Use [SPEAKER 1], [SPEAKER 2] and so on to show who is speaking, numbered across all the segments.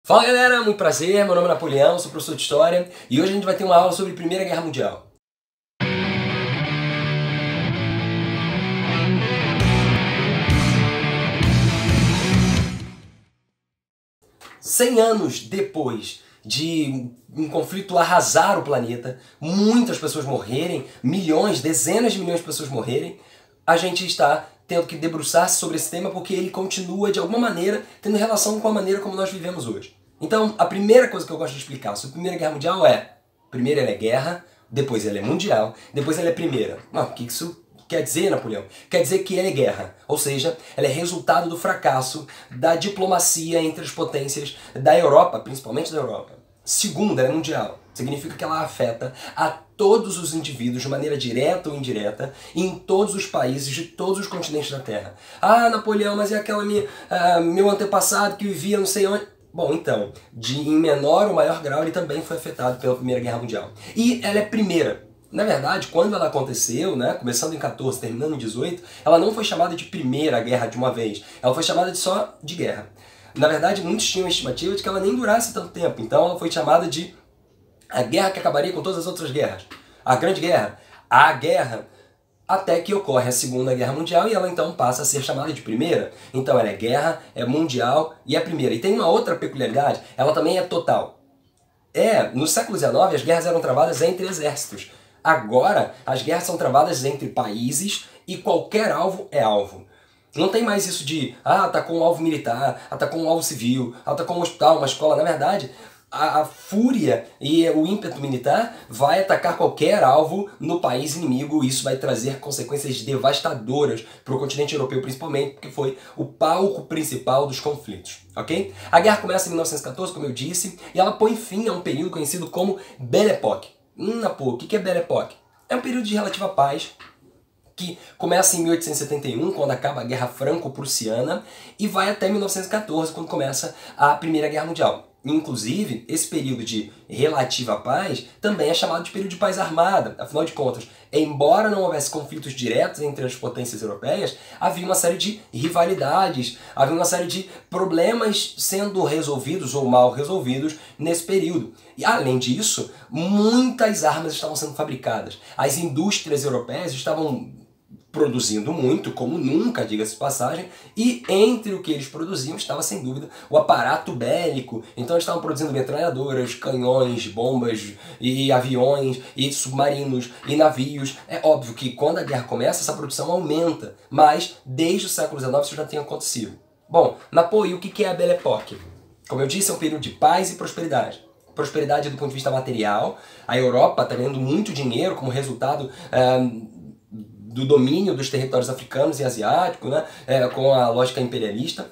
[SPEAKER 1] Fala galera, muito prazer, meu nome é Napoleão, sou professor de História e hoje a gente vai ter uma aula sobre Primeira Guerra Mundial. Cem anos depois de um conflito arrasar o planeta, muitas pessoas morrerem, milhões, dezenas de milhões de pessoas morrerem, a gente está tendo que debruçar-se sobre esse tema porque ele continua, de alguma maneira, tendo relação com a maneira como nós vivemos hoje. Então, a primeira coisa que eu gosto de explicar sobre a Primeira Guerra Mundial é: primeiro ela é guerra, depois ela é mundial, depois ela é primeira. O que isso quer dizer, Napoleão? Quer dizer que ela é guerra, ou seja, ela é resultado do fracasso da diplomacia entre as potências da Europa, principalmente da Europa. Segunda, ela é mundial. Significa que ela afeta a todos os indivíduos de maneira direta ou indireta em todos os países de todos os continentes da Terra. Ah, Napoleão, mas é aquela meu antepassado que vivia não sei onde. Bom, então, em menor ou maior grau, ele também foi afetado pela Primeira Guerra Mundial. E ela é primeira. Na verdade, quando ela aconteceu, começando em 14, terminando em 18, ela não foi chamada de Primeira Guerra de uma vez. Ela foi chamada só de guerra. Na verdade, muitos tinham a estimativa de que ela nem durasse tanto tempo. Então ela foi chamada de a guerra que acabaria com todas as outras guerras. A Grande Guerra. A guerra. Até que ocorre a Segunda Guerra Mundial e ela então passa a ser chamada de Primeira. Então ela é guerra, é mundial e é primeira. E tem uma outra peculiaridade, ela também é total. No século XIX as guerras eram travadas entre exércitos. Agora as guerras são travadas entre países e qualquer alvo é alvo. Não tem mais isso de, atacou um alvo militar, atacou um alvo civil, atacou um hospital, uma escola. Na verdade, a fúria e o ímpeto militar vai atacar qualquer alvo no país inimigo e isso vai trazer consequências devastadoras para o continente europeu principalmente, porque foi o palco principal dos conflitos, ok? A guerra começa em 1914, como eu disse, e ela põe fim a um período conhecido como Belle Époque. O que é Belle Époque? É um período de relativa paz, que começa em 1871, quando acaba a Guerra Franco-Prussiana, e vai até 1914, quando começa a Primeira Guerra Mundial. Inclusive, esse período de relativa paz também é chamado de período de paz armada. Afinal de contas, embora não houvesse conflitos diretos entre as potências europeias, havia uma série de rivalidades, havia uma série de problemas sendo resolvidos ou mal resolvidos nesse período. E além disso, muitas armas estavam sendo fabricadas. As indústrias europeias estavam produzindo muito, como nunca, diga-se de passagem, e entre o que eles produziam estava, sem dúvida, o aparato bélico. Então eles estavam produzindo metralhadoras, canhões, bombas, e aviões, e submarinos, e navios. É óbvio que quando a guerra começa, essa produção aumenta, mas desde o século XIX isso já tem acontecido. Bom, Napoleão, e o que é a Belle Époque? Como eu disse, é um período de paz e prosperidade. Prosperidade do ponto de vista material. A Europa está ganhando muito dinheiro como resultado do domínio dos territórios africanos e asiáticos, com a lógica imperialista.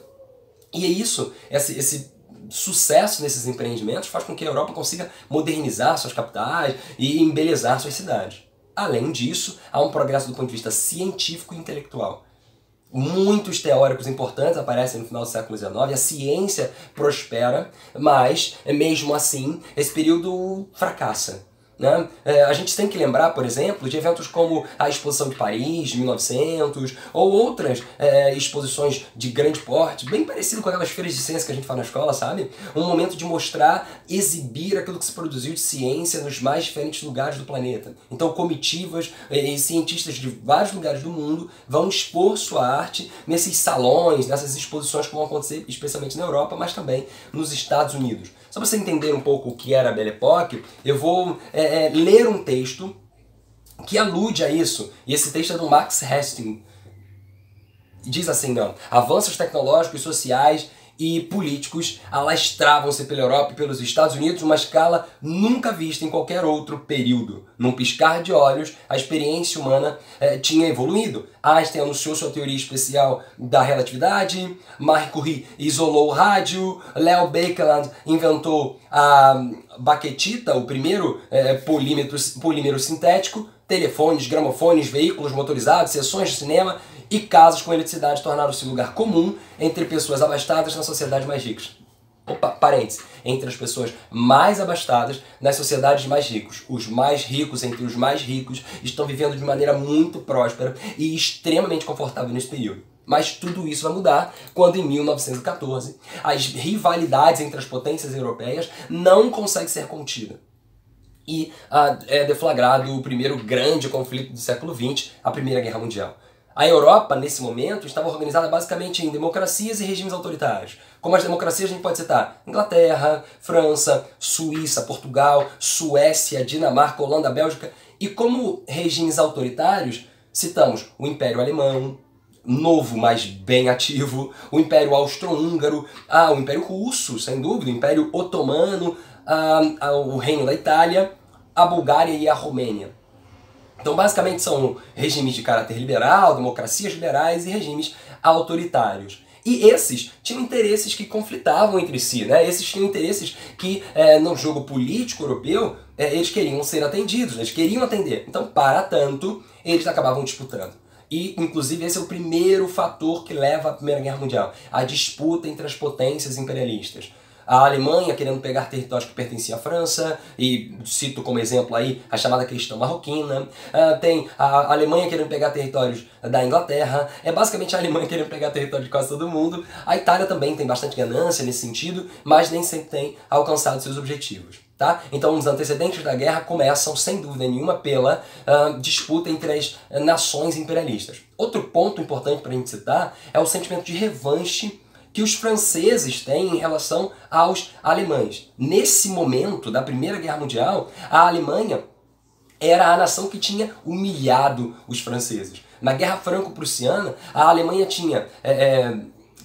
[SPEAKER 1] E é isso, esse sucesso nesses empreendimentos faz com que a Europa consiga modernizar suas capitais e embelezar suas cidades. Além disso, há um progresso do ponto de vista científico e intelectual. Muitos teóricos importantes aparecem no final do século XIX, a ciência prospera, mas, mesmo assim, esse período fracassa. A gente tem que lembrar, por exemplo, de eventos como a Exposição de Paris, de 1900, ou outras exposições de grande porte, bem parecido com aquelas feiras de ciência que a gente faz na escola, sabe? Um momento de mostrar, exibir aquilo que se produziu de ciência nos mais diferentes lugares do planeta. Então comitivas e cientistas de vários lugares do mundo vão expor sua arte nesses salões, nessas exposições que vão acontecer especialmente na Europa, mas também nos Estados Unidos. Só para você entender um pouco o que era a Belle Époque, eu vou ler um texto que alude a isso. E esse texto é do Max Hastings. Diz assim, avanços tecnológicos, sociais e políticos alastravam-se pela Europa e pelos Estados Unidos numa escala nunca vista em qualquer outro período. Num piscar de olhos, a experiência humana tinha evoluído. Einstein anunciou sua teoria especial da relatividade, Marie Curie isolou o rádio, Leo Baekeland inventou a baquetita, o primeiro polímero sintético, telefones, gramofones, veículos motorizados, sessões de cinema e casas com eletricidade tornaram-se lugar comum entre pessoas abastadas nas sociedades mais ricas. Parênteses, entre as pessoas mais abastadas nas sociedades mais ricas. Os mais ricos entre os mais ricos estão vivendo de maneira muito próspera e extremamente confortável nesse período. Mas tudo isso vai mudar quando, em 1914, as rivalidades entre as potências europeias não conseguem ser contidas. E é deflagrado o primeiro grande conflito do século XX, a Primeira Guerra Mundial. A Europa, nesse momento, estava organizada basicamente em democracias e regimes autoritários. Como as democracias, a gente pode citar Inglaterra, França, Suíça, Portugal, Suécia, Dinamarca, Holanda, Bélgica. E como regimes autoritários, citamos o Império Alemão, novo, mas bem ativo, o Império Austro-Húngaro, o Império Russo, sem dúvida, o Império Otomano, o Reino da Itália, a Bulgária e a Romênia. Então, basicamente, são regimes de caráter liberal, democracias liberais e regimes autoritários. E esses tinham interesses que conflitavam entre si, né? Esses tinham interesses que, no jogo político europeu, eles queriam ser atendidos, eles queriam atender. Então, para tanto, eles acabavam disputando. E, inclusive, esse é o primeiro fator que leva à Primeira Guerra Mundial, a disputa entre as potências imperialistas. A Alemanha querendo pegar territórios que pertenciam à França, e cito como exemplo aí a chamada questão marroquina. Tem a Alemanha querendo pegar territórios da Inglaterra, é basicamente a Alemanha querendo pegar território de quase todo mundo. A Itália também tem bastante ganância nesse sentido, mas nem sempre tem alcançado seus objetivos. Tá? Então os antecedentes da guerra começam, sem dúvida nenhuma, pela disputa entre as nações imperialistas. Outro ponto importante para a gente citar é o sentimento de revanche que os franceses têm em relação aos alemães. Nesse momento da Primeira Guerra Mundial, a Alemanha era a nação que tinha humilhado os franceses. Na Guerra Franco-Prussiana, a Alemanha tinha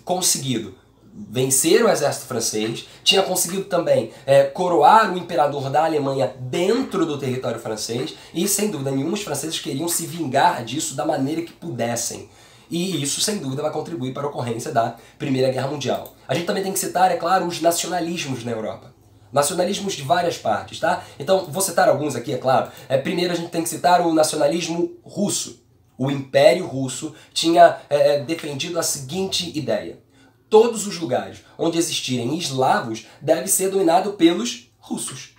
[SPEAKER 1] conseguido vencer o exército francês, tinha conseguido também coroar o imperador da Alemanha dentro do território francês e, sem dúvida nenhuma, os franceses queriam se vingar disso da maneira que pudessem. E isso, sem dúvida, vai contribuir para a ocorrência da Primeira Guerra Mundial. A gente também tem que citar, é claro, os nacionalismos na Europa. Nacionalismos de várias partes, tá? Então, vou citar alguns aqui, é claro. Primeiro, a gente tem que citar o nacionalismo russo. O Império Russo tinha defendido a seguinte ideia: todos os lugares onde existirem eslavos devem ser dominados pelos russos.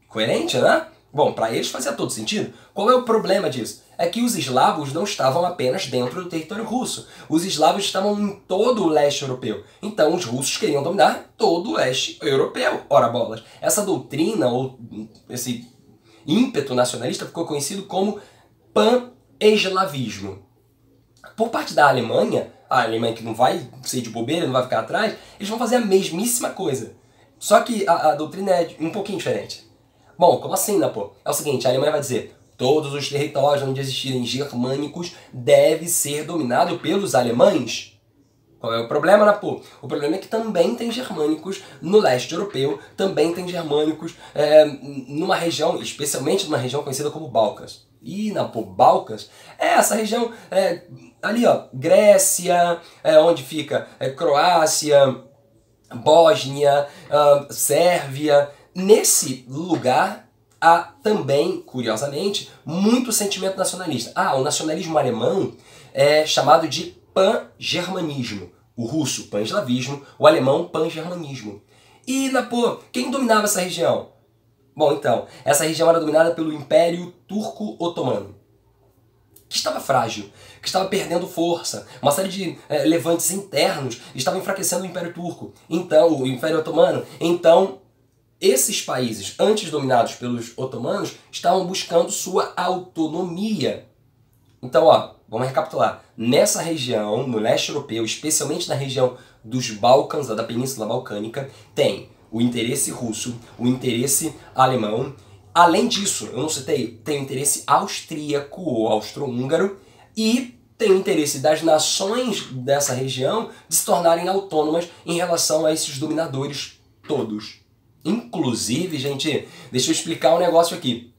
[SPEAKER 1] Coerente, né? Bom, para eles fazia todo sentido. Qual é o problema disso? É que os eslavos não estavam apenas dentro do território russo. Os eslavos estavam em todo o leste europeu. Então os russos queriam dominar todo o leste europeu. Ora bolas. Essa doutrina, ou esse ímpeto nacionalista, ficou conhecido como pan-eslavismo. Por parte da Alemanha, a Alemanha que não vai ser de bobeira, não vai ficar atrás, eles vão fazer a mesmíssima coisa. Só que a doutrina é um pouquinho diferente. Bom, como assim, né, pô? É o seguinte, a Alemanha vai dizer: todos os territórios onde existirem germânicos devem ser dominados pelos alemães. Qual é o problema, né, pô? O problema é que também tem germânicos no leste europeu, também tem germânicos numa região, especialmente numa região conhecida como Balcãs. E na Balcãs é essa região ali, ó, Grécia, onde fica Croácia, Bósnia, Sérvia. Nesse lugar há também, curiosamente, muito sentimento nacionalista. O nacionalismo alemão é chamado de pan-germanismo. O russo, pan-eslavismo, o alemão, pan-germanismo. E, quem dominava essa região? Bom, então, essa região era dominada pelo Império Turco-Otomano, que estava frágil, que estava perdendo força. Uma série de levantes internos estavam enfraquecendo o Império Turco, então o Império Otomano. Então, esses países, antes dominados pelos otomanos, estavam buscando sua autonomia. Então, vamos recapitular. Nessa região, no leste europeu, especialmente na região dos Balcãs, da Península Balcânica, tem o interesse russo, o interesse alemão. Além disso, eu não citei, tem o interesse austríaco ou austro-húngaro e tem o interesse das nações dessa região de se tornarem autônomas em relação a esses dominadores todos. Inclusive, gente, deixa eu explicar um negócio aqui.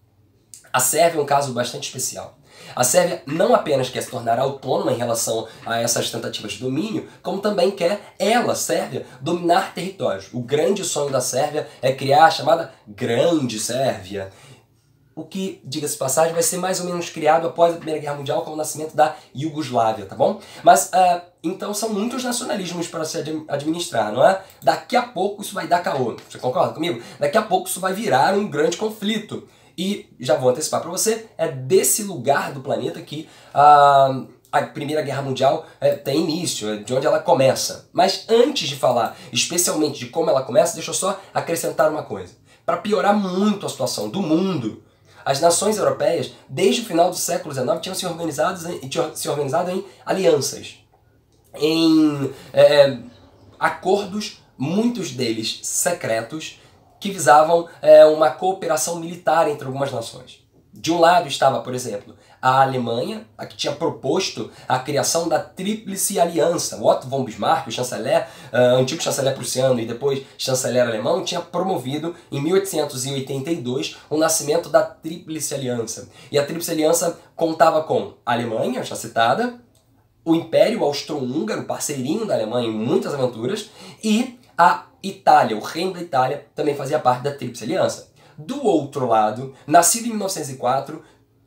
[SPEAKER 1] A Sérvia é um caso bastante especial. A Sérvia não apenas quer se tornar autônoma em relação a essas tentativas de domínio, como também quer, ela, Sérvia, dominar territórios. O grande sonho da Sérvia é criar a chamada Grande Sérvia. O que, diga-se de passagem, vai ser mais ou menos criado após a Primeira Guerra Mundial com o nascimento da Iugoslávia, tá bom? Mas, então, são muitos nacionalismos para se administrar, não é? Daqui a pouco isso vai dar caô. Você concorda comigo? Daqui a pouco isso vai virar um grande conflito. E, já vou antecipar para você, é desse lugar do planeta que a a Primeira Guerra Mundial tem início, de onde ela começa. Mas antes de falar especialmente de como ela começa, deixa eu só acrescentar uma coisa. Para piorar muito a situação do mundo, as nações europeias, desde o final do século XIX, tinham se organizado em alianças, em acordos, muitos deles secretos, que visavam uma cooperação militar entre algumas nações. De um lado estava, por exemplo, a Alemanha, a que tinha proposto a criação da Tríplice Aliança. Otto von Bismarck, o chanceler, antigo chanceler prussiano e depois chanceler alemão, tinha promovido em 1882 o nascimento da Tríplice Aliança. E a Tríplice Aliança contava com a Alemanha, já citada, o Império Austro-Húngaro, parceirinho da Alemanha em muitas aventuras, e a Itália, o Reino da Itália, também fazia parte da Tríplice Aliança. Do outro lado, nascido em 1904,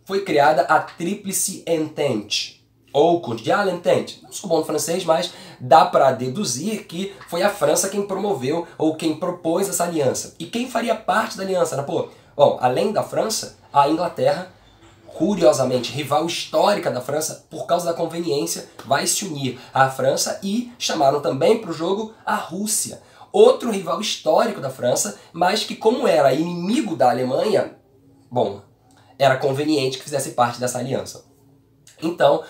[SPEAKER 1] foi criada a Tríplice Entente, ou Cordiale Entente. Não sou bom no francês, mas dá para deduzir que foi a França quem promoveu ou quem propôs essa aliança. E quem faria parte da aliança? Né? Pô, bom, além da França, a Inglaterra, curiosamente, rival histórica da França, por causa da conveniência, vai se unir à França e chamaram também para o jogo a Rússia. Outro rival histórico da França, mas que como era inimigo da Alemanha, bom, era conveniente que fizesse parte dessa aliança. Então,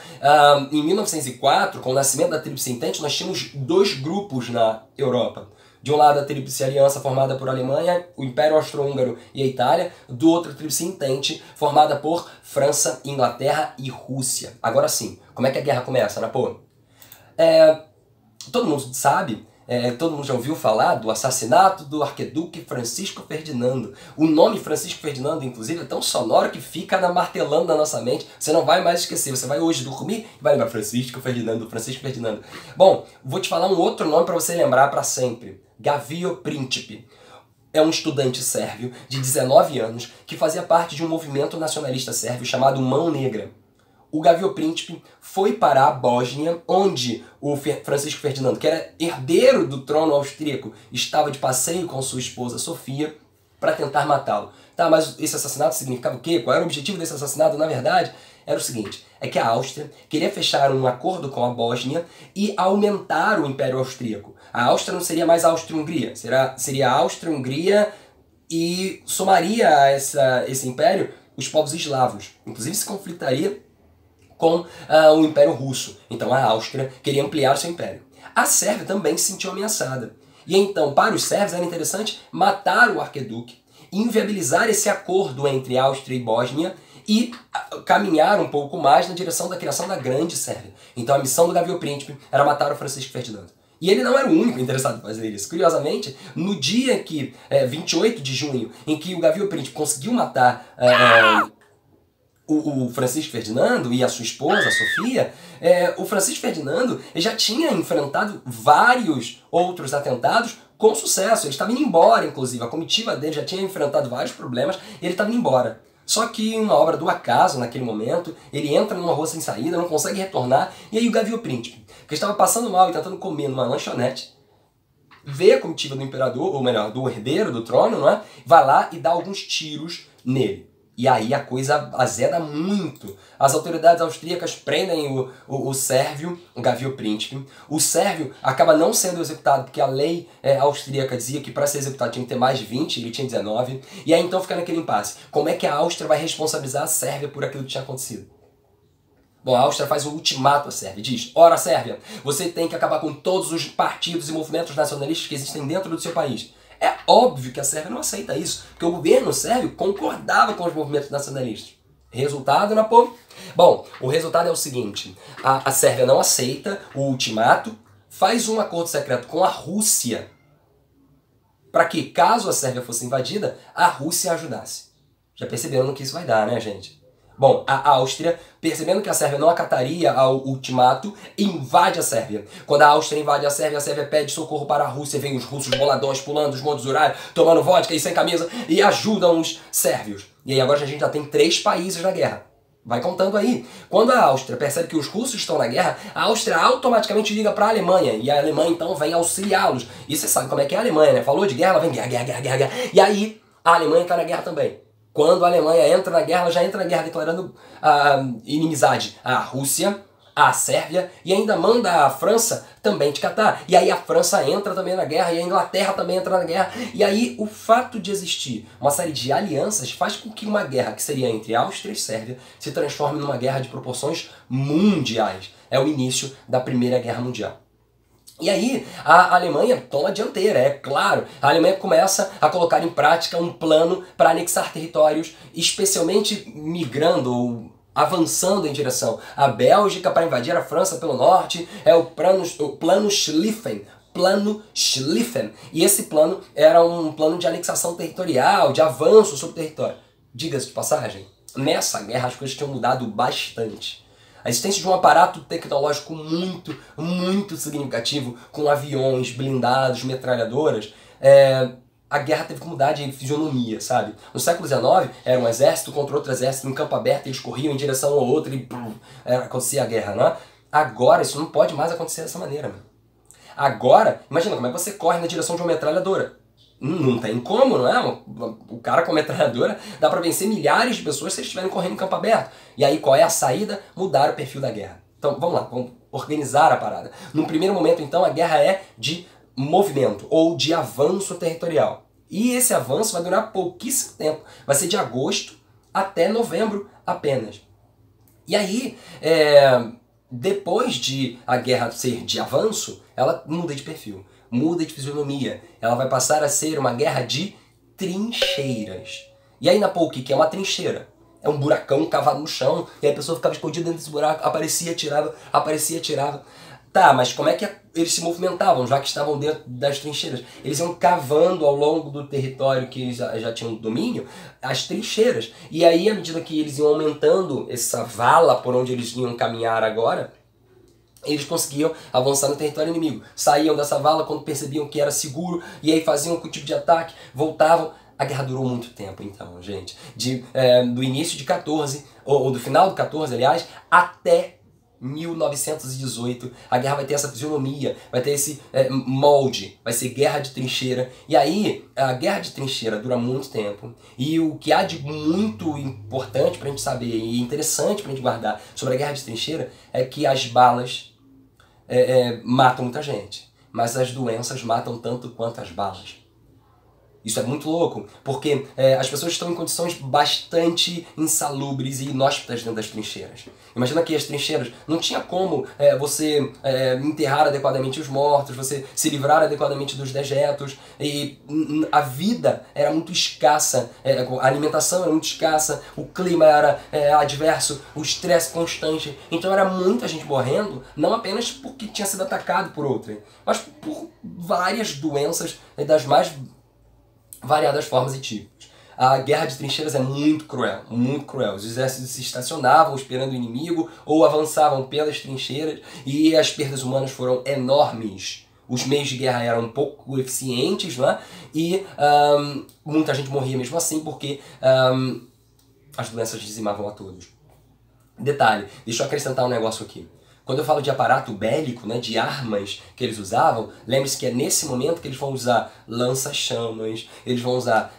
[SPEAKER 1] em 1904, com o nascimento da Tríplice Entente, nós tínhamos dois grupos na Europa. De um lado a Tríplice Aliança, formada por Alemanha, o Império Austro-Húngaro e a Itália. Do outro, a Tríplice Entente, formada por França, Inglaterra e Rússia. Agora sim, como é que a guerra começa, né, pô? Todo mundo sabe, todo mundo já ouviu falar do assassinato do arquiduque Francisco Ferdinando. O nome Francisco Ferdinando, inclusive, é tão sonoro que fica martelando na nossa mente. Você não vai mais esquecer. Você vai hoje dormir e vai lembrar Francisco Ferdinando, Francisco Ferdinando. Bom, vou te falar um outro nome para você lembrar para sempre. Gavrilo Princip. É um estudante sérvio de 19 anos que fazia parte de um movimento nacionalista sérvio chamado Mão Negra. O Gavrilo Princip foi para a Bósnia, onde o Francisco Ferdinando, que era herdeiro do trono austríaco, estava de passeio com sua esposa Sofia para tentar matá-lo. Tá, mas esse assassinato significava o quê? Qual era o objetivo desse assassinato? Na verdade, era o seguinte, é que a Áustria queria fechar um acordo com a Bósnia e aumentar o Império Austríaco. A Áustria não seria mais a Áustria-Hungria, seria a Áustria-Hungria e somaria a esse império os povos eslavos. Inclusive se conflitaria com o Império Russo. Então a Áustria queria ampliar o seu império. A Sérvia também se sentiu ameaçada. E então, para os sérvios, era interessante matar o arquiduque, inviabilizar esse acordo entre Áustria e Bósnia e caminhar um pouco mais na direção da criação da Grande Sérvia. Então a missão do Gavrilo Princip era matar o Francisco Ferdinando. E ele não era o único interessado em fazer isso. Curiosamente, no dia que, 28 de junho, em que o Gavrilo Princip conseguiu matar o Francisco Ferdinando e a sua esposa, a Sofia, o Francisco Ferdinando já tinha enfrentado vários outros atentados com sucesso. Ele estava indo embora, inclusive. A comitiva dele já tinha enfrentado vários problemas e ele estava indo embora. Só que uma obra do acaso, naquele momento, ele entra numa rua sem saída, não consegue retornar, e aí o Gavrilo Princip, que estava passando mal e tentando comer numa lanchonete, vê a comitiva do imperador, ou melhor, do herdeiro do trono, não é? Vai lá e dá alguns tiros nele. E aí a coisa azeda muito. As autoridades austríacas prendem o sérvio, o Gavrilo Princip. O sérvio acaba não sendo executado porque a lei austríaca dizia que para ser executado tinha que ter mais de 20, ele tinha 19. E aí então fica naquele impasse. Como é que a Áustria vai responsabilizar a Sérvia por aquilo que tinha acontecido? Bom, a Áustria faz um ultimato à Sérvia. Diz, ora Sérvia, você tem que acabar com todos os partidos e movimentos nacionalistas que existem dentro do seu país. É óbvio que a Sérvia não aceita isso, porque o governo sérvio concordava com os movimentos nacionalistas. Resultado, né, pô? Bom, o resultado é o seguinte, a Sérvia não aceita o ultimato, faz um acordo secreto com a Rússia, para que, caso a Sérvia fosse invadida, a Rússia ajudasse. Já perceberam no que isso vai dar, né, gente? Bom, a Áustria, percebendo que a Sérvia não acataria ao ultimato, invade a Sérvia. Quando a Áustria invade a Sérvia pede socorro para a Rússia, vem os russos boladões pulando os montes Ural, tomando vodka e sem camisa, e ajudam os sérvios. E aí agora a gente já tem 3 países na guerra. Vai contando aí. Quando a Áustria percebe que os russos estão na guerra, a Áustria automaticamente liga para a Alemanha, e a Alemanha então vem auxiliá-los. E você sabe como é que é a Alemanha, né? Falou de guerra, ela vem guerra. E aí a Alemanha está na guerra também. Quando a Alemanha entra na guerra, ela já entra na guerra declarando inimizade à Rússia, a Sérvia e ainda manda a França também te catar. E aí a França entra também na guerra e a Inglaterra também entra na guerra. E aí o fato de existir uma série de alianças faz com que uma guerra que seria entre Áustria e Sérvia se transforme numa guerra de proporções mundiais. É o início da Primeira Guerra Mundial. E aí a Alemanha toma a dianteira, é claro. A Alemanha começa a colocar em prática um plano para anexar territórios, especialmente migrando ou avançando em direção à Bélgica para invadir a França pelo norte. É o plano Schlieffen. Plano Schlieffen. E esse plano era um plano de anexação territorial, de avanço sobre o território. Diga-se de passagem, nessa guerra as coisas tinham mudado bastante. A existência de um aparato tecnológico muito significativo, com aviões, blindados, metralhadoras, a guerra teve que mudar de fisionomia, sabe? No século XIX, era um exército contra outro exército, em campo aberto, eles corriam em direção ao outro e acontecia a guerra, não é? Agora isso não pode mais acontecer dessa maneira, mano. Agora, imagina como é que você corre na direção de uma metralhadora. Não tem como, não é? O cara com a metralhadora dá pra vencer milhares de pessoas se eles estiverem correndo em campo aberto. E aí qual é a saída? Mudar o perfil da guerra. Então vamos lá, vamos organizar a parada. Num primeiro momento então a guerra é de movimento ou de avanço territorial. E esse avanço vai durar pouquíssimo tempo. Vai ser de agosto até novembro apenas. E aí, depois de a guerra ser de avanço, ela muda de perfil. Muda de fisionomia. Ela vai passar a ser uma guerra de trincheiras. E aí na POUC, que é uma trincheira? É um buracão cavado no chão, e aí a pessoa ficava escondida dentro desse buraco, aparecia, tirava. Tá, mas como é que eles se movimentavam, já que estavam dentro das trincheiras? Eles iam cavando ao longo do território que eles já tinham domínio, as trincheiras. E aí, à medida que eles iam aumentando essa vala por onde eles iam caminhar agora, eles conseguiam avançar no território inimigo. Saíam dessa vala quando percebiam que era seguro, e aí faziam um tipo de ataque, voltavam. A guerra durou muito tempo, então, gente. Do início de 14, ou do final do 14, aliás, até 1918. A guerra vai ter essa fisionomia, vai ter esse molde, vai ser guerra de trincheira. E aí, a guerra de trincheira dura muito tempo. E o que há de muito importante pra gente saber, e interessante pra gente guardar sobre a guerra de trincheira, é que as balas matam muita gente, mas as doenças matam tanto quanto as balas. Isso é muito louco, porque as pessoas estão em condições bastante insalubres e inóspitas dentro das trincheiras. Imagina que as trincheiras não tinha como você enterrar adequadamente os mortos, você se livrar adequadamente dos dejetos, e a vida era muito escassa, a alimentação era muito escassa, o clima era adverso, o estresse constante. Então era muita gente morrendo, não apenas porque tinha sido atacado por outra, mas por várias doenças das mais variadas formas e tipos. A guerra de trincheiras é muito cruel, muito cruel. Os exércitos se estacionavam esperando o inimigo ou avançavam pelas trincheiras e as perdas humanas foram enormes. Os meios de guerra eram um pouco eficientes, não é? E muita gente morria mesmo assim porque as doenças dizimavam a todos. Detalhe, deixa eu acrescentar um negócio aqui. Quando eu falo de aparato bélico, né, de armas que eles usavam, lembre-se que é nesse momento que eles vão usar lança-chamas, eles vão usar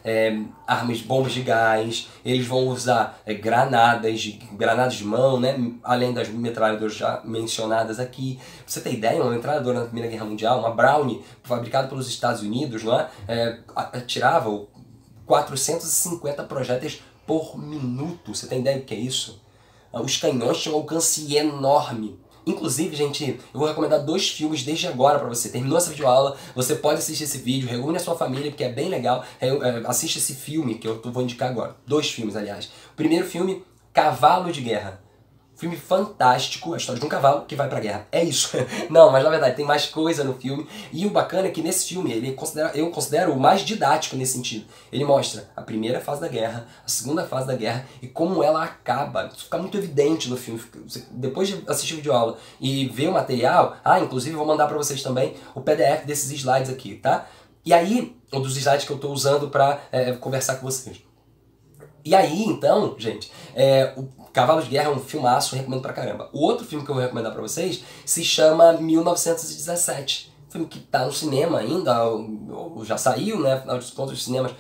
[SPEAKER 1] armas, bombas de gás, eles vão usar granadas de mão, né, além das metralhadoras já mencionadas aqui. Pra você ter ideia, uma metralhadora na Primeira Guerra Mundial, uma Brownie, fabricada pelos Estados Unidos, não é, atirava 450 projéteis por minuto. Você tem ideia do que é isso? Os canhões tinham um alcance enorme. Inclusive, gente, eu vou recomendar 2 filmes desde agora pra você. Terminou essa videoaula, você pode assistir esse vídeo, reúne a sua família, porque é bem legal. Assiste esse filme que eu vou indicar agora. 2 filmes, aliás. O primeiro filme, Cavalo de Guerra. Filme fantástico, a história de um cavalo que vai pra guerra. É isso. Não, mas na verdade tem mais coisa no filme. E o bacana é que nesse filme, eu considero o mais didático nesse sentido. Ele mostra a primeira fase da guerra, a segunda fase da guerra e como ela acaba. Isso fica muito evidente no filme. Depois de assistir o videoaula e ver o material, inclusive eu vou mandar pra vocês também o PDF desses slides aqui, tá? E aí, um dos slides que eu tô usando pra conversar com vocês. E aí, então, gente, o Cavalo de Guerra é um filmaço, eu recomendo pra caramba. O outro filme que eu vou recomendar pra vocês se chama 1917. Filme que tá no cinema ainda, ou já saiu, né? Afinal de contas, os cinemas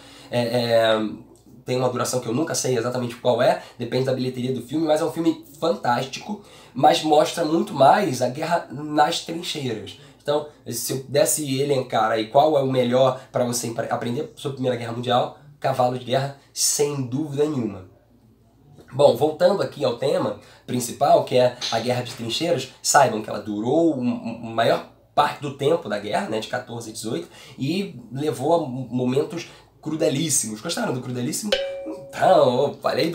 [SPEAKER 1] tem uma duração que eu nunca sei exatamente qual é, depende da bilheteria do filme, mas é um filme fantástico, mas mostra muito mais a guerra nas trincheiras. Então, se eu pudesse elencar aí qual é o melhor para você aprender sobre a Primeira Guerra Mundial, Cavalo de Guerra, sem dúvida nenhuma. Bom, voltando aqui ao tema principal, que é a Guerra de Trincheiras, saibam que ela durou a maior parte do tempo da guerra, né, de 14 a 18, e levou a momentos crudelíssimos. Gostaram do crudelíssimo? Então, eu falei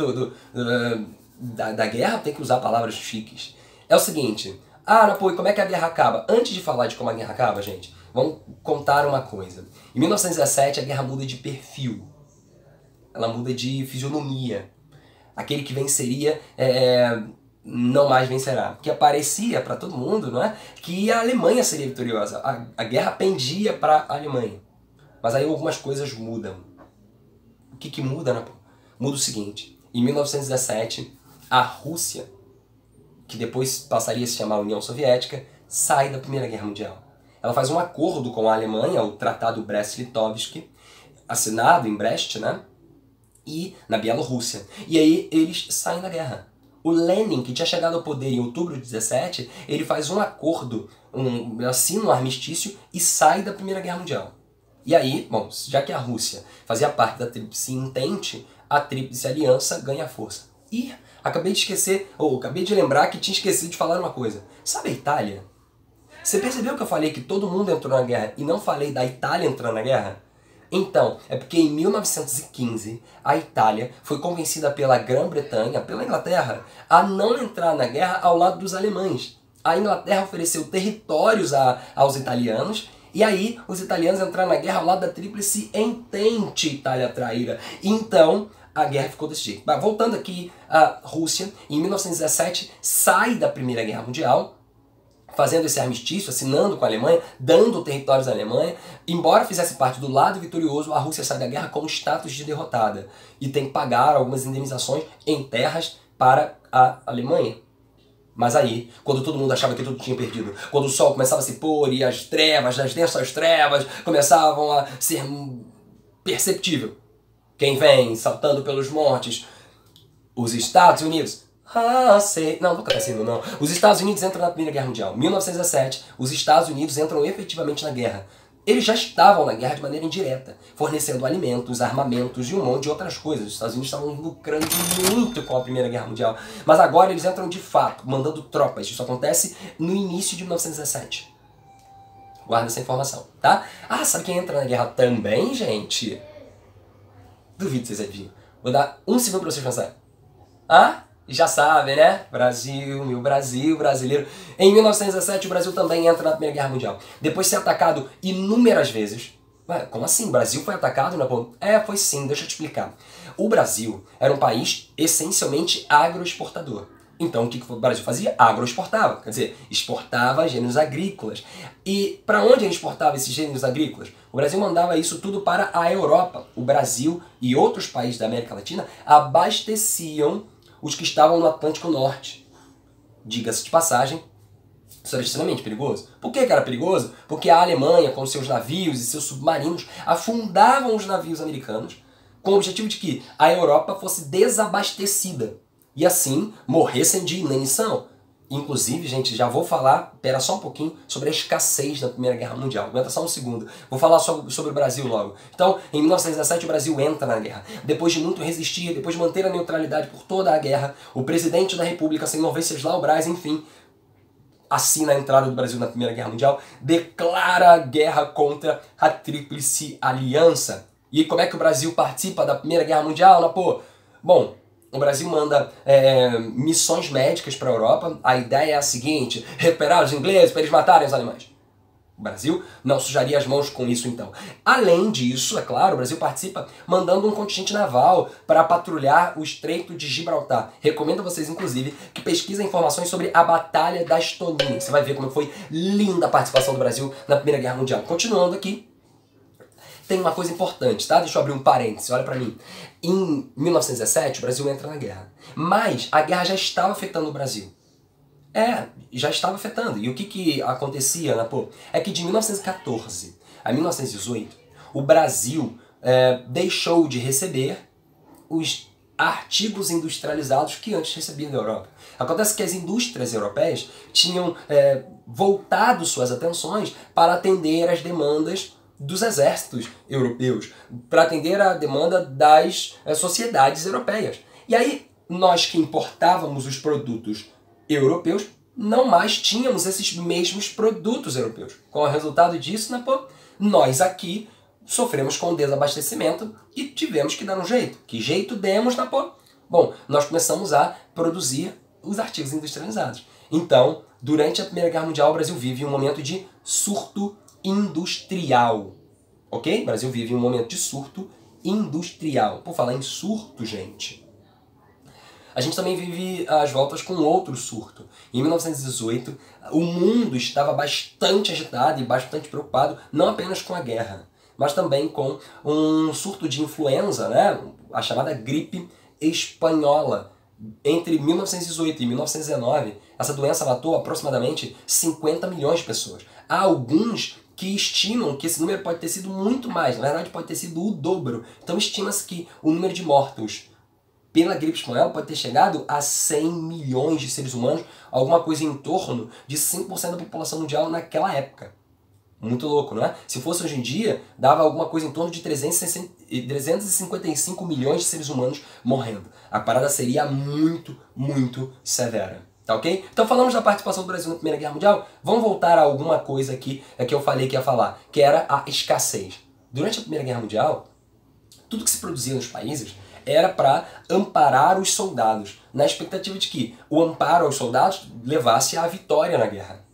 [SPEAKER 1] da guerra, tem que usar palavras chiques. É o seguinte, Napo, e como é que a guerra acaba? Antes de falar de como a guerra acaba, gente, vamos contar uma coisa. Em 1917, a guerra muda de perfil. Ela muda de fisionomia. Aquele que venceria não mais vencerá. Porque parecia para todo mundo, não é, que a Alemanha seria vitoriosa. A guerra pendia para a Alemanha. Mas aí algumas coisas mudam. O que muda, né? Muda o seguinte. Em 1917, a Rússia, que depois passaria a se chamar União Soviética, sai da Primeira Guerra Mundial. Ela faz um acordo com a Alemanha, o Tratado Brest-Litovsk, assinado em Brest, né? E na Bielorrússia. E aí eles saem da guerra. O Lenin, que tinha chegado ao poder em outubro de 17, ele faz um acordo, assina um armistício e sai da Primeira Guerra Mundial. E aí, bom, já que a Rússia fazia parte da Tríplice Entente, a Tríplice Aliança ganha força. E acabei de lembrar que tinha esquecido de falar uma coisa. Sabe a Itália? Você percebeu que eu falei que todo mundo entrou na guerra e não falei da Itália entrando na guerra? Então, é porque em 1915, a Itália foi convencida pela Grã-Bretanha, pela Inglaterra, a não entrar na guerra ao lado dos alemães. A Inglaterra ofereceu territórios aos italianos, e aí os italianos entraram na guerra ao lado da Tríplice Entente, Itália traíra. Então, a guerra ficou desse jeito. Mas, voltando aqui, a Rússia, em 1917, sai da Primeira Guerra Mundial, fazendo esse armistício, assinando com a Alemanha, dando territórios à Alemanha. Embora fizesse parte do lado vitorioso, a Rússia sai da guerra com status de derrotada e tem que pagar algumas indenizações em terras para a Alemanha. Mas aí, quando todo mundo achava que tudo tinha perdido, quando o sol começava a se pôr e as trevas, as densas trevas, começavam a ser perceptível. Quem vem saltando pelos montes? Os Estados Unidos. Não, nunca tá sendo, não. Os Estados Unidos entram na Primeira Guerra Mundial. Em 1917, os Estados Unidos entram efetivamente na guerra. Eles já estavam na guerra de maneira indireta, fornecendo alimentos, armamentos e um monte de outras coisas. Os Estados Unidos estavam lucrando muito com a Primeira Guerra Mundial. Mas agora eles entram de fato, mandando tropas. Isso acontece no início de 1917. Guarda essa informação, tá? Sabe quem entra na guerra também, gente? Duvido que vocês adivinham. Vou dar um segundo pra vocês pensarem. Já sabem, né? Brasil, meu Brasil, brasileiro. Em 1917, o Brasil também entra na Primeira Guerra Mundial. Depois de ser atacado inúmeras vezes. Ué, como assim? O Brasil foi atacado? Foi sim, deixa eu te explicar. O Brasil era um país essencialmente agroexportador. Então, o que o Brasil fazia? Agroexportava, quer dizer, exportava gêneros agrícolas. E para onde ele exportava esses gêneros agrícolas? O Brasil mandava isso tudo para a Europa. O Brasil e outros países da América Latina abasteciam os que estavam no Atlântico Norte. Diga-se de passagem, isso era extremamente perigoso. Por que era perigoso? Porque a Alemanha, com seus navios e seus submarinos, afundavam os navios americanos com o objetivo de que a Europa fosse desabastecida e assim morressem de inanição. Inclusive, gente, já vou falar, pera só um pouquinho, sobre a escassez da Primeira Guerra Mundial. Aguenta só um segundo. Vou falar sobre o Brasil logo. Então, em 1917, o Brasil entra na guerra. Depois de muito resistir, depois de manter a neutralidade por toda a guerra, o presidente da República, Senhor Venceslau Braz, enfim, assina a entrada do Brasil na Primeira Guerra Mundial, declara a guerra contra a Tríplice Aliança. E como é que o Brasil participa da Primeira Guerra Mundial, Napo? Bom, o Brasil manda missões médicas para a Europa. A ideia é a seguinte: recuperar os ingleses para eles matarem os alemães. O Brasil não sujaria as mãos com isso, então. Além disso, é claro, o Brasil participa mandando um contingente naval para patrulhar o Estreito de Gibraltar. Recomendo a vocês, inclusive, que pesquisem informações sobre a Batalha da Estonia. Você vai ver como foi linda a participação do Brasil na Primeira Guerra Mundial. Continuando aqui, tem uma coisa importante, tá? Deixa eu abrir um parêntese, olha pra mim. Em 1917, o Brasil entra na guerra. Mas a guerra já estava afetando o Brasil. Já estava afetando. E o que acontecia, Napo? É que de 1914 a 1918, o Brasil deixou de receber os artigos industrializados que antes recebiam da Europa. Acontece que as indústrias europeias tinham voltado suas atenções para atender às demandas dos exércitos europeus, para atender à demanda das sociedades europeias. E aí, nós que importávamos os produtos europeus, não mais tínhamos esses mesmos produtos europeus. Qual é o resultado disso, né, pô? Nós aqui sofremos com o desabastecimento e tivemos que dar um jeito. Que jeito demos, né, pô? Bom, nós começamos a produzir os artigos industrializados. Então, durante a Primeira Guerra Mundial, o Brasil vive um momento de surto industrial. Ok? O Brasil vive um momento de surto industrial. Por falar em surto, gente, a gente também vive as voltas com outro surto. Em 1918, o mundo estava bastante agitado e bastante preocupado, não apenas com a guerra, mas também com um surto de influenza, né? A chamada gripe espanhola. Entre 1918 e 1919, essa doença matou aproximadamente 50 milhões de pessoas. Há alguns que estimam que esse número pode ter sido muito mais, na verdade pode ter sido o dobro. Então estima-se que o número de mortos pela gripe espanhola pode ter chegado a 100 milhões de seres humanos, alguma coisa em torno de 5% da população mundial naquela época. Muito louco, não é? Se fosse hoje em dia, dava alguma coisa em torno de 355 milhões de seres humanos morrendo. A parada seria muito, muito severa. Tá ok? Então falamos da participação do Brasil na Primeira Guerra Mundial. Vamos voltar a alguma coisa aqui que eu falei que ia falar, que era a escassez. Durante a Primeira Guerra Mundial, tudo que se produzia nos países era para amparar os soldados, na expectativa de que o amparo aos soldados levasse à vitória na guerra.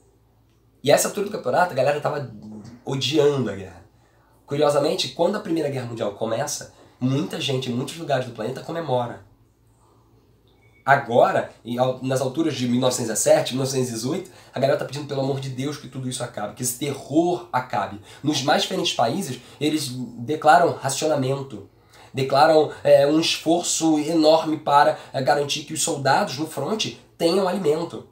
[SPEAKER 1] E a essa altura do campeonato, a galera estava odiando a guerra. Curiosamente, quando a Primeira Guerra Mundial começa, muita gente em muitos lugares do planeta comemora. Agora, nas alturas de 1917, 1918, a galera está pedindo pelo amor de Deus que tudo isso acabe, que esse terror acabe. Nos mais diferentes países, eles declaram racionamento, declaram um esforço enorme para garantir que os soldados no fronte tenham alimento.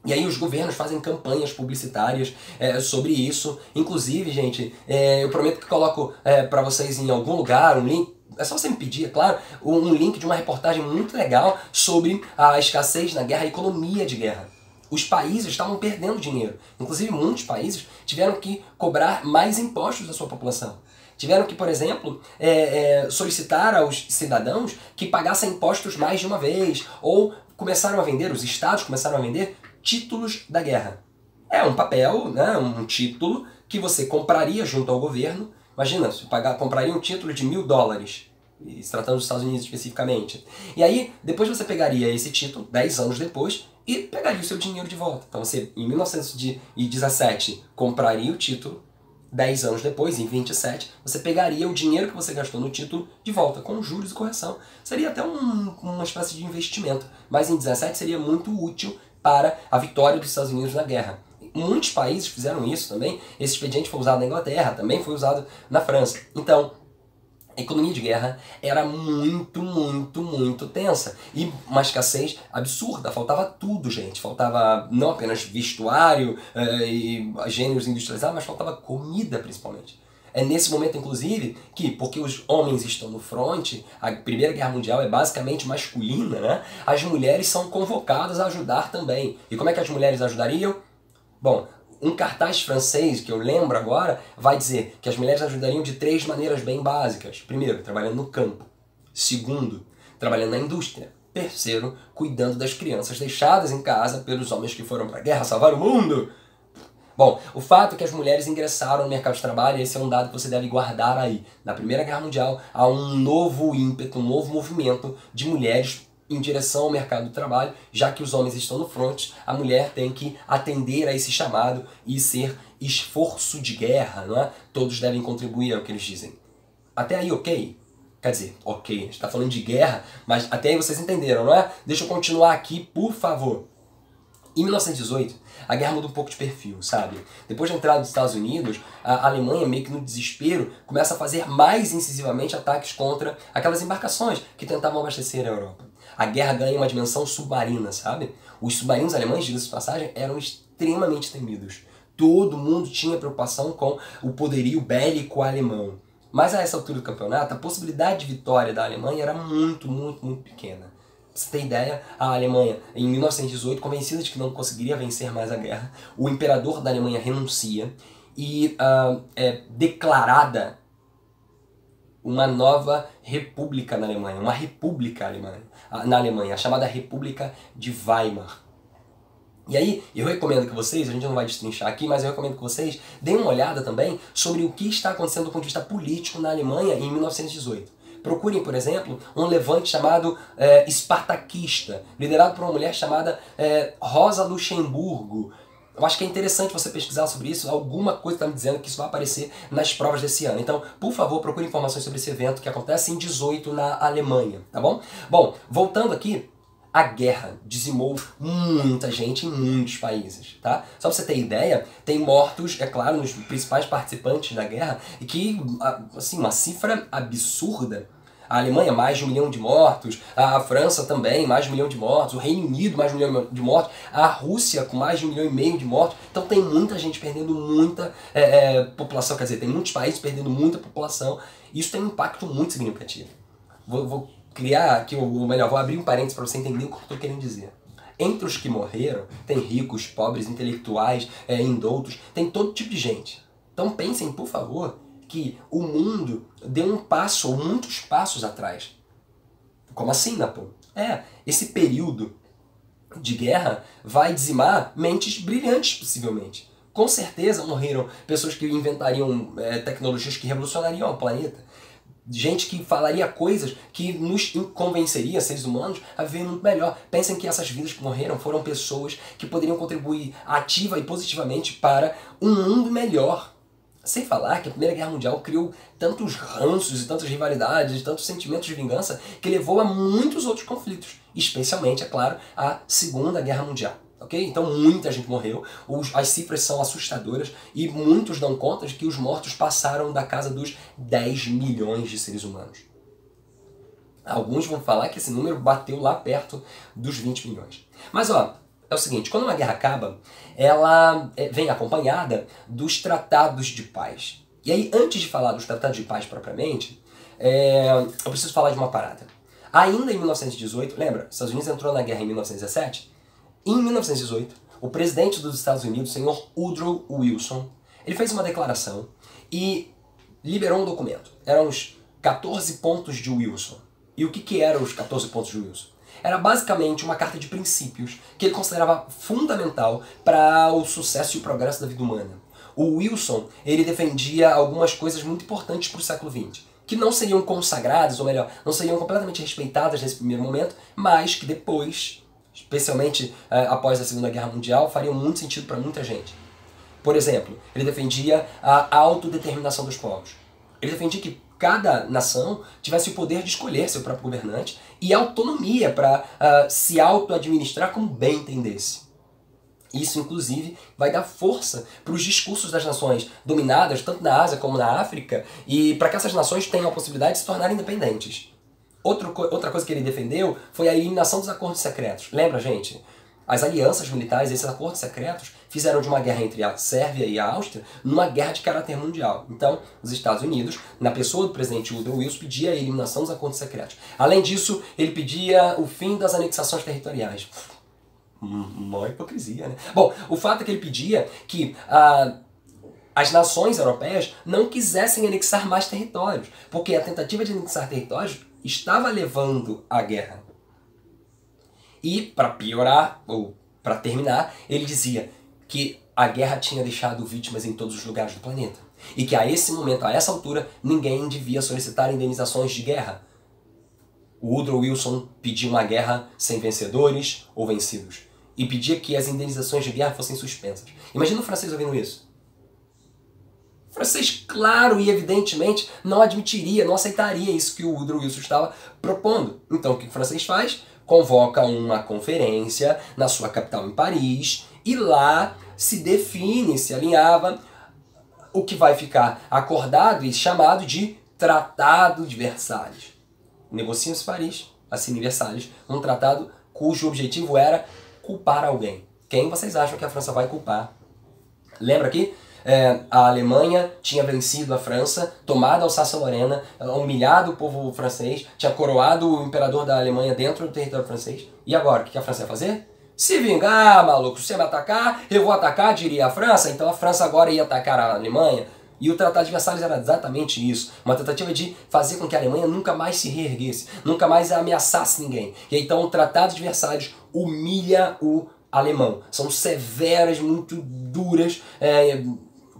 [SPEAKER 1] E aí os governos fazem campanhas publicitárias sobre isso. Inclusive, gente, eu prometo que coloco para vocês em algum lugar um link, é só você me pedir, é claro, um link de uma reportagem muito legal sobre a escassez na guerra, a economia de guerra. Os países estavam perdendo dinheiro. Inclusive, muitos países tiveram que cobrar mais impostos da sua população. Tiveram que, por exemplo, solicitar aos cidadãos que pagassem impostos mais de uma vez, ou começaram a vender, os estados começaram a vender títulos da guerra. É um papel, né, um título que você compraria junto ao governo. Imagina, você compraria um título de $1000, se tratando dos Estados Unidos especificamente. E aí, depois você pegaria esse título, 10 anos depois, e pegaria o seu dinheiro de volta. Então você, em 1917, compraria o título, 10 anos depois, em 27, você pegaria o dinheiro que você gastou no título de volta, com juros e correção. Seria até uma espécie de investimento, mas em 17 seria muito útil para a vitória dos Estados Unidos na guerra. Muitos países fizeram isso também. Esse expediente foi usado na Inglaterra, também foi usado na França. Então, a economia de guerra era muito, muito, muito tensa. E uma escassez absurda. Faltava tudo, gente. Faltava não apenas vestuário e gêneros industrializados, mas faltava comida, principalmente. É nesse momento, inclusive, que, porque os homens estão no fronte, a Primeira Guerra Mundial é basicamente masculina, né? As mulheres são convocadas a ajudar também. E como é que as mulheres ajudariam? Bom, um cartaz francês, que eu lembro agora, vai dizer que as mulheres ajudariam de 3 maneiras bem básicas. Primeiro, trabalhando no campo. Segundo, trabalhando na indústria. Terceiro, cuidando das crianças deixadas em casa pelos homens que foram para a guerra salvar o mundo. Bom, o fato é que as mulheres ingressaram no mercado de trabalho, esse é um dado que você deve guardar aí. Na Primeira Guerra Mundial, há um novo ímpeto, um novo movimento de mulheres em direção ao mercado do trabalho, já que os homens estão no front, a mulher tem que atender a esse chamado e ser esforço de guerra, não é? Todos devem contribuir, é o que eles dizem. Até aí, ok? Quer dizer, ok, a gente está falando de guerra, mas até aí vocês entenderam, não é? Deixa eu continuar aqui, por favor. Em 1918, a guerra muda um pouco de perfil, sabe? Depois da entrada dos Estados Unidos, a Alemanha, meio que no desespero, começa a fazer mais incisivamente ataques contra aquelas embarcações que tentavam abastecer a Europa. A guerra ganha uma dimensão submarina, sabe? Os submarinos alemães, diga-se de passagem, eram extremamente temidos. Todo mundo tinha preocupação com o poderio bélico alemão. Mas a essa altura do campeonato, a possibilidade de vitória da Alemanha era muito, muito, muito pequena. Pra você ter ideia, a Alemanha, em 1918, convencida de que não conseguiria vencer mais a guerra, o imperador da Alemanha renuncia e é declarada uma nova república na Alemanha, uma república na Alemanha, a chamada República de Weimar. E aí, eu recomendo que vocês, a gente não vai destrinchar aqui, mas eu recomendo que vocês deem uma olhada também sobre o que está acontecendo do ponto de vista político na Alemanha em 1918. Procurem, por exemplo, um levante chamado espartaquista, liderado por uma mulher chamada Rosa Luxemburgo. Eu acho que é interessante você pesquisar sobre isso, alguma coisa está me dizendo que isso vai aparecer nas provas desse ano. Então, por favor, procure informações sobre esse evento que acontece em 18 na Alemanha, tá bom? Bom, voltando aqui, a guerra dizimou muita gente em muitos países, tá? Só pra você ter ideia, tem mortos, é claro, nos principais participantes da guerra, e que, assim, uma cifra absurda. A Alemanha, mais de 1 milhão de mortos, a França também, mais de 1 milhão de mortos, o Reino Unido, mais de 1 milhão de mortos, a Rússia, com mais de 1,5 milhão de mortos. Então tem muita gente perdendo muita população, quer dizer, tem muitos países perdendo muita população. Isso tem um impacto muito significativo. Vou criar aqui, ou melhor, vou abrir um parênteses para você entender o que eu estou querendo dizer. Entre os que morreram, tem ricos, pobres, intelectuais, indoutos, tem todo tipo de gente. Então pensem, por favor, que o mundo deu um passo, ou muitos passos atrás. Como assim, Napô? Esse período de guerra vai dizimar mentes brilhantes, possivelmente. Com certeza morreram pessoas que inventariam tecnologias que revolucionariam o planeta. Gente que falaria coisas que nos convenceria, seres humanos, a viver muito melhor. Pensem que essas vidas que morreram foram pessoas que poderiam contribuir ativa e positivamente para um mundo melhor. Sem falar que a Primeira Guerra Mundial criou tantos ranços e tantas rivalidades, tantos sentimentos de vingança, que levou a muitos outros conflitos. Especialmente, é claro, a Segunda Guerra Mundial. Okay? Então muita gente morreu, as cifras são assustadoras e muitos dão conta de que os mortos passaram da casa dos 10 milhões de seres humanos. Alguns vão falar que esse número bateu lá perto dos 20 milhões. Mas ó, é o seguinte, quando uma guerra acaba, ela vem acompanhada dos tratados de paz. E aí, antes de falar dos tratados de paz propriamente, eu preciso falar de uma parada. Ainda em 1918, lembra, os Estados Unidos entrou na guerra em 1917, em 1918, o presidente dos Estados Unidos, o senhor Woodrow Wilson, ele fez uma declaração e liberou um documento. Eram os 14 pontos de Wilson. E o que eram os 14 pontos de Wilson? Era basicamente uma carta de princípios que ele considerava fundamental para o sucesso e o progresso da vida humana. O Wilson, ele defendia algumas coisas muito importantes para o século XX, que não seriam consagradas, ou melhor, não seriam completamente respeitadas nesse primeiro momento, mas que depois, especialmente após a Segunda Guerra Mundial, fariam muito sentido para muita gente. Por exemplo, ele defendia a autodeterminação dos povos. Ele defendia que cada nação tivesse o poder de escolher seu próprio governante e autonomia para se auto-administrar como bem entendesse. Isso, inclusive, vai dar força para os discursos das nações dominadas, tanto na Ásia como na África, e para que essas nações tenham a possibilidade de se tornarem independentes. Outra coisa que ele defendeu foi a eliminação dos acordos secretos. Lembra, gente? As alianças militares, esses acordos secretos, fizeram de uma guerra entre a Sérvia e a Áustria numa guerra de caráter mundial. Então, os Estados Unidos, na pessoa do presidente Woodrow Wilson, pedia a eliminação dos acordos secretos. Além disso, ele pedia o fim das anexações territoriais. Uma hipocrisia, né? Bom, o fato é que ele pedia que as nações europeias não quisessem anexar mais territórios, porque a tentativa de anexar territórios estava levando à guerra. E, para piorar, ou para terminar, ele dizia que a guerra tinha deixado vítimas em todos os lugares do planeta. E que a esse momento, a essa altura, ninguém devia solicitar indenizações de guerra. O Woodrow Wilson pedia uma guerra sem vencedores ou vencidos. E pedia que as indenizações de guerra fossem suspensas. Imagina o francês ouvindo isso. O francês, claro e evidentemente, não admitiria, não aceitaria isso que o Woodrow Wilson estava propondo. Então o que o francês faz? Convoca uma conferência na sua capital em Paris e lá se define, se alinhava o que vai ficar acordado e chamado de Tratado de Versalhes. Negociam-se Paris, assina Versalhes, um tratado cujo objetivo era culpar alguém. Quem vocês acham que a França vai culpar? Lembra aqui? A Alemanha tinha vencido a França, tomado a Alsácia-Lorena, humilhado o povo francês, tinha coroado o imperador da Alemanha dentro do território francês. E agora, o que a França ia fazer? Se vingar, maluco. Se você me atacar, eu vou atacar, diria a França. Então a França agora ia atacar a Alemanha. E o Tratado de Versalhes era exatamente isso. Uma tentativa de fazer com que a Alemanha nunca mais se reerguesse, nunca mais ameaçasse ninguém. E então o Tratado de Versalhes humilha o alemão. São severas, muito duras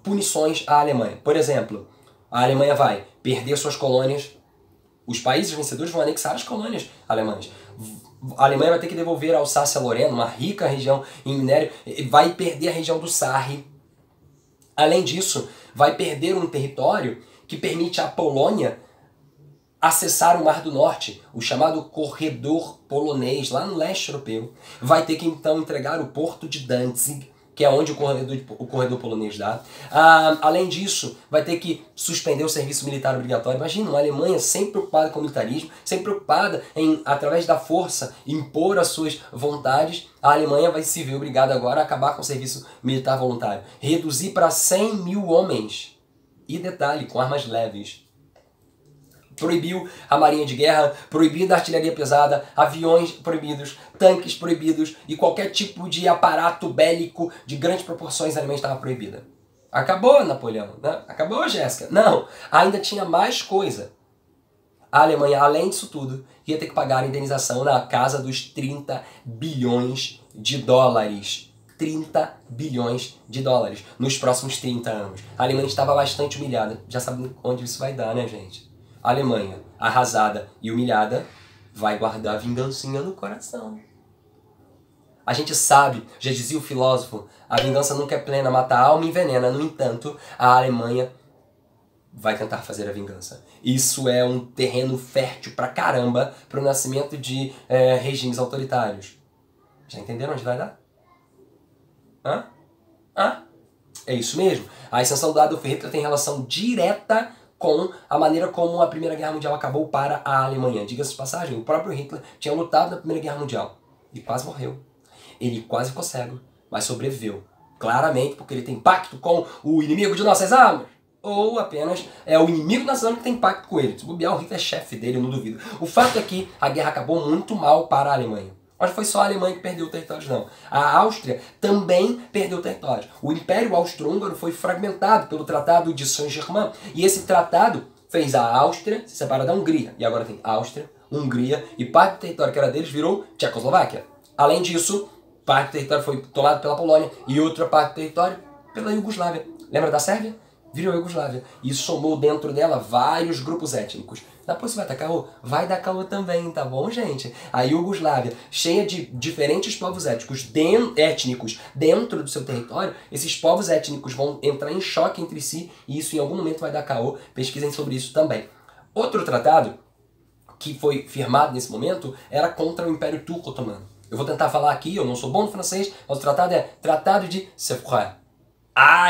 [SPEAKER 1] punições à Alemanha. Por exemplo, a Alemanha vai perder suas colônias, os países vencedores vão anexar as colônias alemãs. A Alemanha vai ter que devolver a Alsácia-Lorena, uma rica região em minério, vai perder a região do Sarre. Além disso, vai perder um território que permite à Polônia acessar o Mar do Norte, o chamado corredor polonês, lá no leste europeu. Vai ter que então entregar o porto de Danzig, que é onde o corredor polonês dá. Além disso, vai ter que suspender o serviço militar obrigatório. Imagina, uma Alemanha sempre preocupada com o militarismo, sempre preocupada em, através da força, impor as suas vontades. A Alemanha vai se ver obrigada agora a acabar com o serviço militar voluntário. Reduzir para 100 mil homens. E detalhe, com armas leves. Proibiu a marinha de guerra, proibida a artilharia pesada, aviões proibidos, tanques proibidos e qualquer tipo de aparato bélico de grandes proporções alemães estava proibida. Acabou, Napoleão, né? Acabou, Jéssica? Não, ainda tinha mais coisa. A Alemanha, além disso tudo, ia ter que pagar a indenização na casa dos 30 bilhões de dólares. 30 bilhões de dólares nos próximos 30 anos. A Alemanha estava bastante humilhada. Já sabe onde isso vai dar, né, gente? A Alemanha, arrasada e humilhada, vai guardar vingancinha no coração. A gente sabe, já dizia o filósofo, a vingança nunca é plena, mata a alma e envenena. No entanto, a Alemanha vai tentar fazer a vingança. Isso é um terreno fértil pra caramba para o nascimento de regimes autoritários. Já entenderam onde vai dar? Hã? Hã? É isso mesmo. A ascensão do Adolf Hitler tem relação direta com a maneira como a Primeira Guerra Mundial acabou para a Alemanha. Diga-se de passagem, o próprio Hitler tinha lutado na Primeira Guerra Mundial e quase morreu. Ele quase ficou cego, mas sobreviveu. Claramente porque ele tem pacto com o inimigo de nossas almas. Ou apenas é o inimigo das almas que tem pacto com ele. Se bobear, o Hitler é chefe dele, eu não duvido. O fato é que a guerra acabou muito mal para a Alemanha. Mas não foi só a Alemanha que perdeu territórios, não. A Áustria também perdeu territórios. O Império Austro-Húngaro foi fragmentado pelo Tratado de Saint-Germain. E esse tratado fez a Áustria se separar da Hungria. E agora tem Áustria, Hungria e parte do território que era deles virou Tchecoslováquia. Além disso, parte do território foi tomado pela Polônia e outra parte do território pela Iugoslávia. Lembra da Sérvia? Virou Iugoslávia. E somou dentro dela vários grupos étnicos. Depois você vai dar caô? Vai dar caô também, tá bom, gente? A Iugoslávia, cheia de diferentes povos étnicos dentro do seu território, esses povos étnicos vão entrar em choque entre si e isso em algum momento vai dar caô. Pesquisem sobre isso também. Outro tratado que foi firmado nesse momento era contra o Império Turco Otomano. Eu vou tentar falar aqui, eu não sou bom no francês, mas o tratado é Tratado de Sèvres.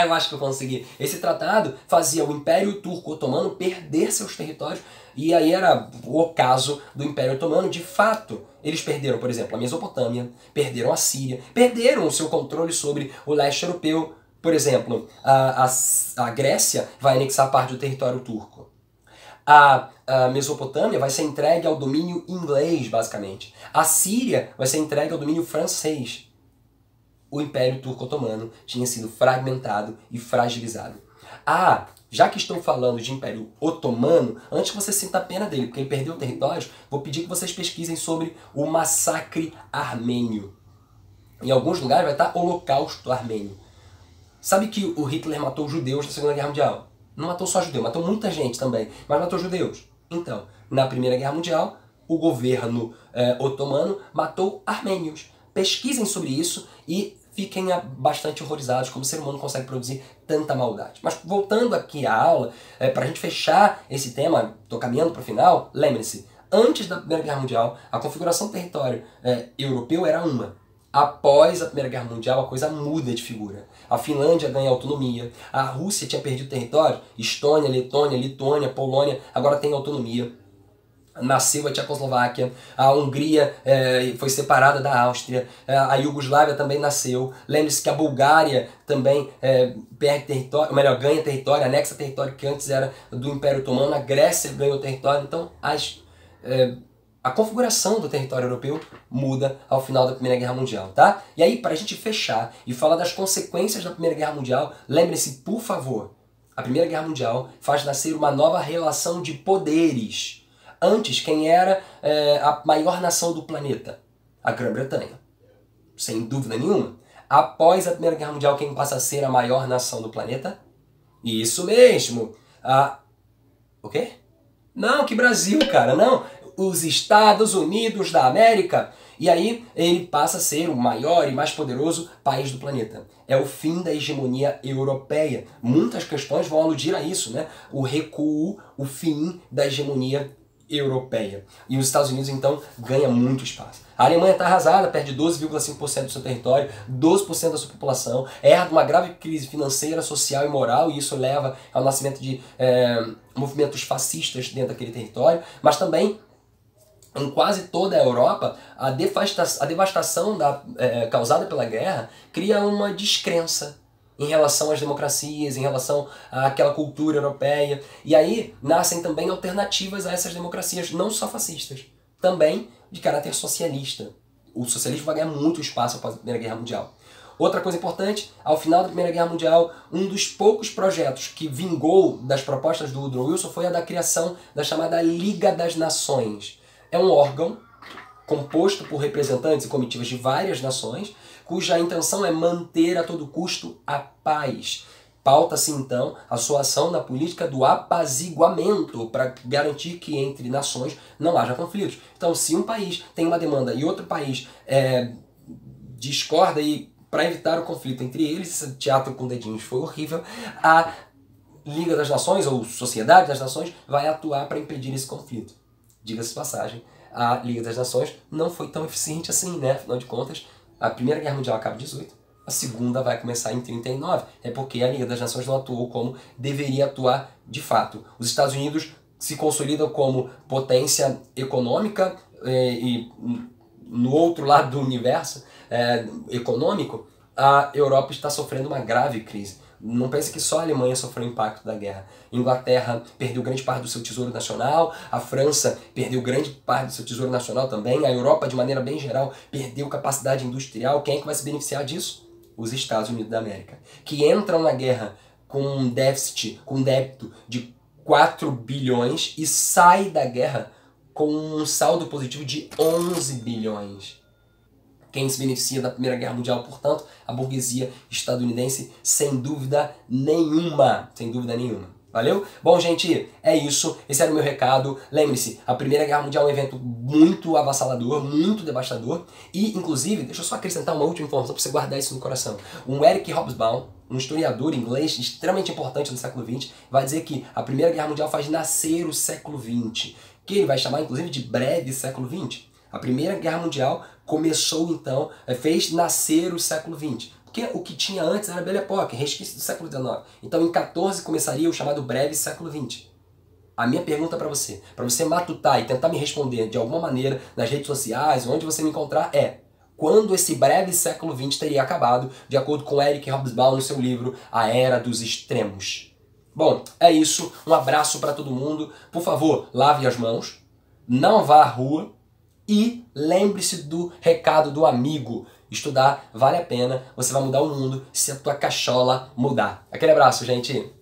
[SPEAKER 1] Eu acho que eu consegui. Esse tratado fazia o Império Turco Otomano perder seus territórios e aí era o caso do Império Otomano. De fato, eles perderam, por exemplo, a Mesopotâmia, perderam a Síria, perderam o seu controle sobre o leste europeu. Por exemplo, a Grécia vai anexar parte do território turco. A Mesopotâmia vai ser entregue ao domínio inglês, basicamente. A Síria vai ser entregue ao domínio francês. O Império Turco Otomano tinha sido fragmentado e fragilizado. Já que estou falando de Império Otomano, antes que você sinta a pena dele, porque ele perdeu territórios, vou pedir que vocês pesquisem sobre o massacre armênio. Em alguns lugares vai estar Holocausto Armênio. Sabe que o Hitler matou judeus na Segunda Guerra Mundial? Não matou só judeus, matou muita gente também, mas matou judeus. Então, na Primeira Guerra Mundial, o governo otomano matou armênios. Pesquisem sobre isso e fiquem bastante horrorizados como o ser humano consegue produzir tanta maldade. Mas voltando aqui à aula, para a gente fechar esse tema, estou caminhando para o final, lembre-se, antes da Primeira Guerra Mundial, a configuração do território europeu era uma. Após a Primeira Guerra Mundial, a coisa muda de figura. A Finlândia ganha autonomia, a Rússia tinha perdido território, Estônia, Letônia, Lituânia, Polônia, agora tem autonomia. nasceu a Tchecoslováquia, a Hungria foi separada da Áustria, a Iugoslávia também nasceu. Lembre-se que a Bulgária também perde território, ou melhor, ganha território, anexa território que antes era do Império Otomano, a Grécia ganhou território. Então a configuração do território europeu muda ao final da Primeira Guerra Mundial, tá? E aí, para a gente fechar e falar das consequências da Primeira Guerra Mundial, lembre-se, por favor, a Primeira Guerra Mundial faz nascer uma nova relação de poderes. Antes, quem era a maior nação do planeta? A Grã-Bretanha. Sem dúvida nenhuma. Após a Primeira Guerra Mundial, quem passa a ser a maior nação do planeta? Isso mesmo. O quê? Não, que Brasil, cara, não. Os Estados Unidos da América. E aí ele passa a ser o maior e mais poderoso país do planeta. É o fim da hegemonia europeia. Muitas questões vão aludir a isso, né? O recuo, o fim da hegemonia europeia. E os Estados Unidos, então, ganha muito espaço. A Alemanha está arrasada, perde 12,5% do seu território, 12% da sua população, herda uma grave crise financeira, social e moral, e isso leva ao nascimento de movimentos fascistas dentro daquele território, mas também em quase toda a Europa, a devastação causada pela guerra cria uma descrença em relação às democracias, em relação àquela cultura europeia. E aí nascem também alternativas a essas democracias, não só fascistas, também de caráter socialista. O socialismo vai ganhar muito espaço após a Primeira Guerra Mundial. Outra coisa importante, ao final da Primeira Guerra Mundial, um dos poucos projetos que vingou das propostas do Woodrow Wilson foi a da criação da chamada Liga das Nações. É um órgão composto por representantes e comitivas de várias nações, cuja intenção é manter a todo custo a paz. Pauta-se, então, a sua ação na política do apaziguamento, para garantir que entre nações não haja conflitos. Então, se um país tem uma demanda e outro país discorda, e para evitar o conflito entre eles, esse teatro com dedinhos foi horrível, a Liga das Nações, ou Sociedade das Nações, vai atuar para impedir esse conflito. Diga-se de passagem, a Liga das Nações não foi tão eficiente assim, né? Afinal de contas, a Primeira Guerra Mundial acaba em 18, a Segunda vai começar em 39. É porque a Liga das Nações não atuou como deveria atuar de fato. Os Estados Unidos se consolidam como potência econômica e no outro lado do universo econômico, a Europa está sofrendo uma grave crise. Não pense que só a Alemanha sofreu o impacto da guerra. Inglaterra perdeu grande parte do seu tesouro nacional, a França perdeu grande parte do seu tesouro nacional também, a Europa, de maneira bem geral, perdeu capacidade industrial. Quem é que vai se beneficiar disso? Os Estados Unidos da América, que entram na guerra com um déficit, com um débito de 4 bilhões e sai da guerra com um saldo positivo de 11 bilhões. Quem se beneficia da Primeira Guerra Mundial, portanto, a burguesia estadunidense, sem dúvida nenhuma. Sem dúvida nenhuma. Valeu? Bom, gente, é isso. Esse era o meu recado. Lembre-se, a Primeira Guerra Mundial é um evento muito avassalador, muito devastador. E, inclusive, deixa eu só acrescentar uma última informação para você guardar isso no coração. Um Eric Hobsbawm, um historiador inglês extremamente importante do século XX, vai dizer que a Primeira Guerra Mundial faz nascer o século XX, que ele vai chamar, inclusive, de breve século XX. A Primeira Guerra Mundial começou, então, fez nascer o século XX. Porque o que tinha antes era a Belle Époque, resquício do século XIX. Então, em 14 começaria o chamado breve século XX. A minha pergunta para você matutar e tentar me responder de alguma maneira nas redes sociais, onde você me encontrar, é: quando esse breve século XX teria acabado, de acordo com Eric Hobsbawm no seu livro A Era dos Extremos? Bom, é isso. Um abraço para todo mundo. Por favor, lave as mãos, não vá à rua, e lembre-se do recado do amigo. Estudar vale a pena, você vai mudar o mundo se a tua cachola mudar. Aquele abraço, gente!